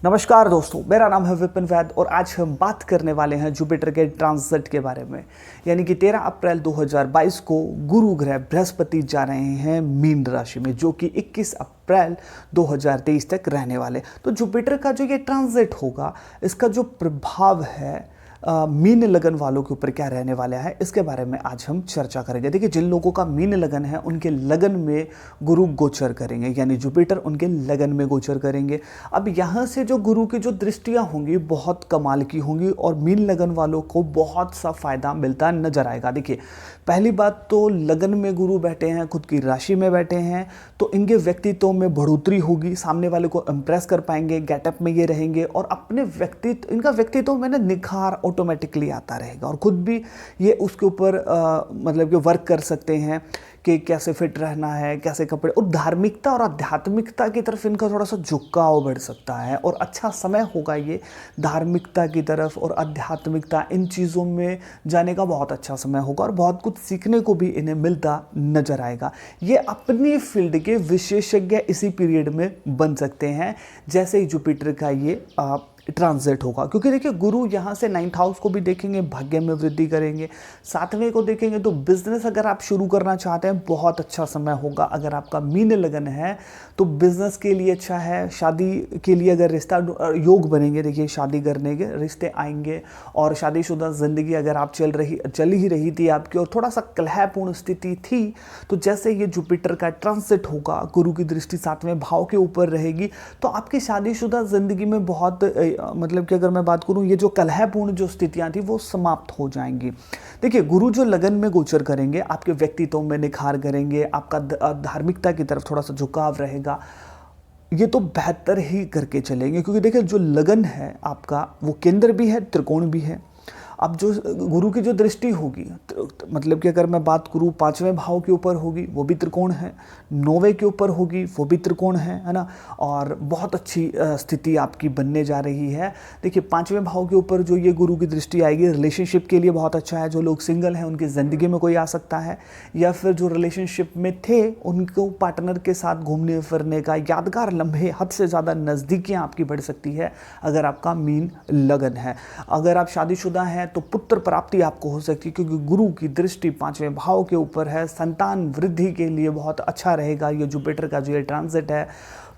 नमस्कार दोस्तों, मेरा नाम है विपिन वैद और आज हम बात करने वाले हैं जुपिटर के ट्रांजिट के बारे में। यानी कि 13 अप्रैल 2022 को गुरु ग्रह बृहस्पति जा रहे हैं मीन राशि में, जो कि 21 अप्रैल 2023 तक रहने वाले। तो जुपिटर का जो ये ट्रांजिट होगा, इसका जो प्रभाव है मीन लगन वालों के ऊपर क्या रहने वाला है, इसके बारे में आज हम चर्चा करेंगे। देखिए, जिन लोगों का मीन लगन है उनके लगन में गुरु गोचर करेंगे, यानी जुपिटर उनके लगन में गोचर करेंगे। अब यहाँ से जो गुरु की जो दृष्टियाँ होंगी बहुत कमाल की होंगी और मीन लगन वालों को बहुत सा फायदा मिलता नजर आएगा। देखिए, पहली बात तो लगन में गुरु बैठे हैं, खुद की राशि में बैठे हैं, तो इनके व्यक्तित्व में बढ़ोतरी होगी, सामने वाले को इम्प्रेस कर पाएंगे, गेटअप में ये रहेंगे और अपने व्यक्तित्व, इनका व्यक्तित्व में ना निखार ऑटोमेटिकली आता रहेगा और खुद भी ये उसके ऊपर मतलब कि वर्क कर सकते हैं कि कैसे फिट रहना है, कैसे कपड़े, और धार्मिकता और आध्यात्मिकता की तरफ इनका थोड़ा सा झुकाव बढ़ सकता है और अच्छा समय होगा ये धार्मिकता की तरफ और आध्यात्मिकता, इन चीज़ों में जाने का बहुत अच्छा समय होगा और बहुत कुछ सीखने को भी इन्हें मिलता नजर आएगा। ये अपनी फील्ड के विशेषज्ञ इसी पीरियड में बन सकते हैं जैसे ही जुपिटर का ये ट्रांजिट होगा, क्योंकि देखिए गुरु यहाँ से 9th हाउस को भी देखेंगे, भाग्य में वृद्धि करेंगे, 7वें को देखेंगे, तो बिजनेस अगर आप शुरू करना चाहते हैं बहुत अच्छा समय होगा। अगर आपका मीन लगन है तो बिजनेस के लिए अच्छा है। शादी के लिए अगर रिश्ता योग बनेंगे, देखिए शादी करने के रिश्ते आएंगे और शादीशुदा ज़िंदगी अगर आप चल ही रही थी आपकी और थोड़ा सा कलहपूर्ण स्थिति थी, तो जैसे ये जुपिटर का ट्रांजिट होगा, गुरु की दृष्टि 7वें भाव के ऊपर रहेगी, तो आपकी शादीशुदा ज़िंदगी में बहुत मतलब कि अगर मैं बात करूं, ये जो कलहपूर्ण जो स्थितियां थी वो समाप्त हो जाएंगी। देखिए, गुरु जो लगन में गोचर करेंगे, आपके व्यक्तित्व में निखार करेंगे, आपका धार्मिकता की तरफ थोड़ा सा झुकाव रहेगा, ये तो बेहतर ही करके चलेंगे। क्योंकि देखिए, जो लगन है आपका वो केंद्र भी है, त्रिकोण भी है। अब जो गुरु की जो दृष्टि होगी, मतलब कि अगर मैं बात करूँ 5वें भाव के ऊपर होगी, वो भी त्रिकोण है, 9वें के ऊपर होगी, वो भी त्रिकोण है ना, और बहुत अच्छी स्थिति आपकी बनने जा रही है। देखिए, 5वें भाव के ऊपर जो ये गुरु की दृष्टि आएगी, रिलेशनशिप के लिए बहुत अच्छा है। जो लोग सिंगल हैं उनकी ज़िंदगी में कोई आ सकता है, या फिर जो रिलेशनशिप में थे उनको पार्टनर के साथ घूमने फिरने का यादगार लम्हे, हद से ज़्यादा नज़दीकियाँ आपकी बढ़ सकती है अगर आपका मीन लगन है। अगर आप शादीशुदा हैं तो पुत्र प्राप्ति आपको हो सकती है, क्योंकि गुरु की दृष्टि 5वें भाव के ऊपर है। संतान वृद्धि के लिए बहुत अच्छा रहेगा ये जुपिटर का जो ये ट्रांजिट है।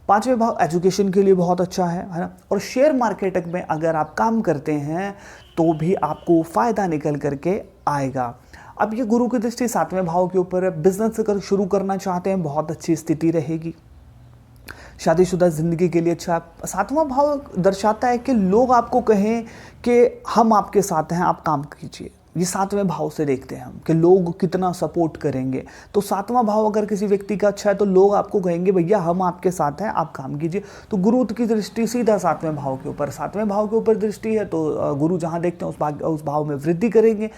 5वें भाव एजुकेशन के लिए बहुत अच्छा है ना। और शेयर मार्केट में अगर आप काम करते हैं तो भी आपको फ़ायदा निकल करके आएगा। अब ये गुरु की दृष्टि 7वें भाव के ऊपर है। बिजनेस अगर शुरू करना चाहते हैं बहुत अच्छी स्थिति रहेगी। शादीशुदा ज़िंदगी के लिए अच्छा। 7वां भाव दर्शाता है कि लोग आपको कहें कि हम आपके साथ हैं, आप काम कीजिए। ये 7वें भाव से देखते हैं हम कि लोग कितना सपोर्ट करेंगे। तो 7वां भाव अगर किसी व्यक्ति का अच्छा है तो लोग आपको कहेंगे भैया हम आपके साथ हैं, आप काम कीजिए। तो गुरु की दृष्टि सीधा 7वें भाव के ऊपर, 7वें भाव के ऊपर दृष्टि है, तो गुरु जहाँ देखते हैं उस भाव में वृद्धि करेंगे।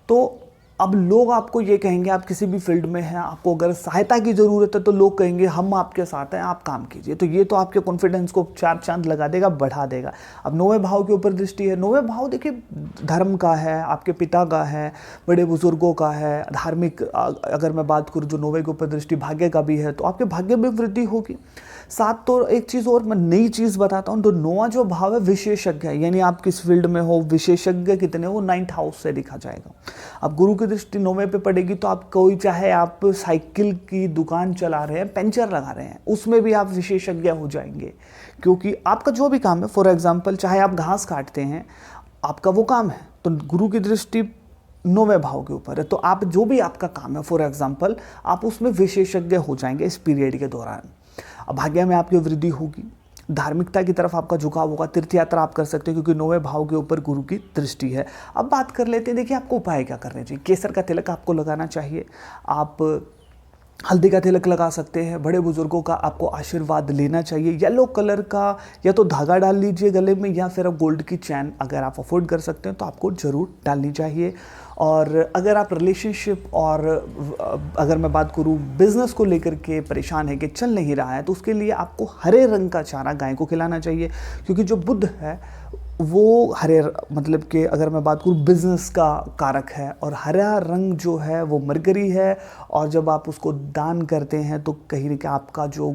तो अब लोग आपको ये कहेंगे, आप किसी भी फील्ड में हैं, आपको अगर सहायता की ज़रूरत है तो लोग कहेंगे हम आपके साथ हैं, आप काम कीजिए। तो ये तो आपके कॉन्फिडेंस को 4 चांद लगा देगा, बढ़ा देगा। अब 9वें भाव के ऊपर दृष्टि है। 9वें भाव देखिए धर्म का है, आपके पिता का है, बड़े बुजुर्गों का है, धार्मिक। अगर मैं बात करूँ जो 9वें के ऊपर दृष्टि भाग्य का भी है, तो आपके भाग्य में वृद्धि होगी। साथ तो एक चीज़ और मैं नई चीज़ बताता हूँ, तो 9वां जो भाव है विशेषज्ञ है, यानी आप किस फील्ड में हो, विशेषज्ञ कितने, वो 9th हाउस से दिखा जाएगा। अब गुरु की दृष्टि 9वें पे पड़ेगी तो आप कोई, चाहे आप साइकिल की दुकान चला रहे हैं, पेंचर लगा रहे हैं, उसमें भी आप विशेषज्ञ हो जाएंगे। क्योंकि आपका जो भी काम है, फॉर एग्जाम्पल चाहे आप घास काटते हैं, आपका वो काम है, तो गुरु की दृष्टि 9वें भाव के ऊपर है, तो आप जो भी आपका काम है, फॉर एग्जाम्पल आप उसमें विशेषज्ञ हो जाएंगे इस पीरियड के दौरान। अब भाग्य में आपकी वृद्धि होगी, धार्मिकता की तरफ आपका झुकाव होगा, तीर्थ यात्रा आप कर सकते हैं क्योंकि 9वें भाव के ऊपर गुरु की दृष्टि है। अब बात कर लेते हैं, देखिए आपको उपाय क्या करने चाहिए। केसर का तिलक आपको लगाना चाहिए, आप हल्दी का तिलक लगा सकते हैं, बड़े बुजुर्गों का आपको आशीर्वाद लेना चाहिए। येलो कलर का या तो धागा डाल लीजिए गले में, या फिर आप गोल्ड की चैन अगर आप अफोर्ड कर सकते हैं तो आपको ज़रूर डालनी चाहिए। और अगर आप रिलेशनशिप और अगर मैं बात करूँ बिजनेस को लेकर के परेशान है कि चल नहीं रहा है, तो उसके लिए आपको हरे रंग का चारा गाय को खिलाना चाहिए, क्योंकि जो बुध है वो हरे मतलब कि अगर मैं बात करूँ बिजनेस का कारक है, और हरा रंग जो है वो मरकरी है, और जब आप उसको दान करते हैं तो कहीं ना कहीं आपका जो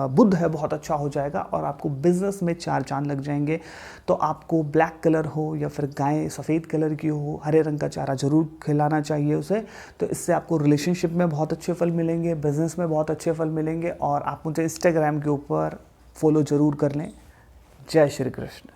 बुध है बहुत अच्छा हो जाएगा और आपको बिजनेस में 4 चांद लग जाएंगे। तो आपको ब्लैक कलर हो या फिर गाय सफ़ेद कलर की हो, हरे रंग का चारा जरूर खिलाना चाहिए उसे। तो इससे आपको रिलेशनशिप में बहुत अच्छे फल मिलेंगे, बिजनेस में बहुत अच्छे फल मिलेंगे। और आप मुझे इंस्टाग्राम के ऊपर फॉलो ज़रूर कर लें। जय श्री कृष्ण।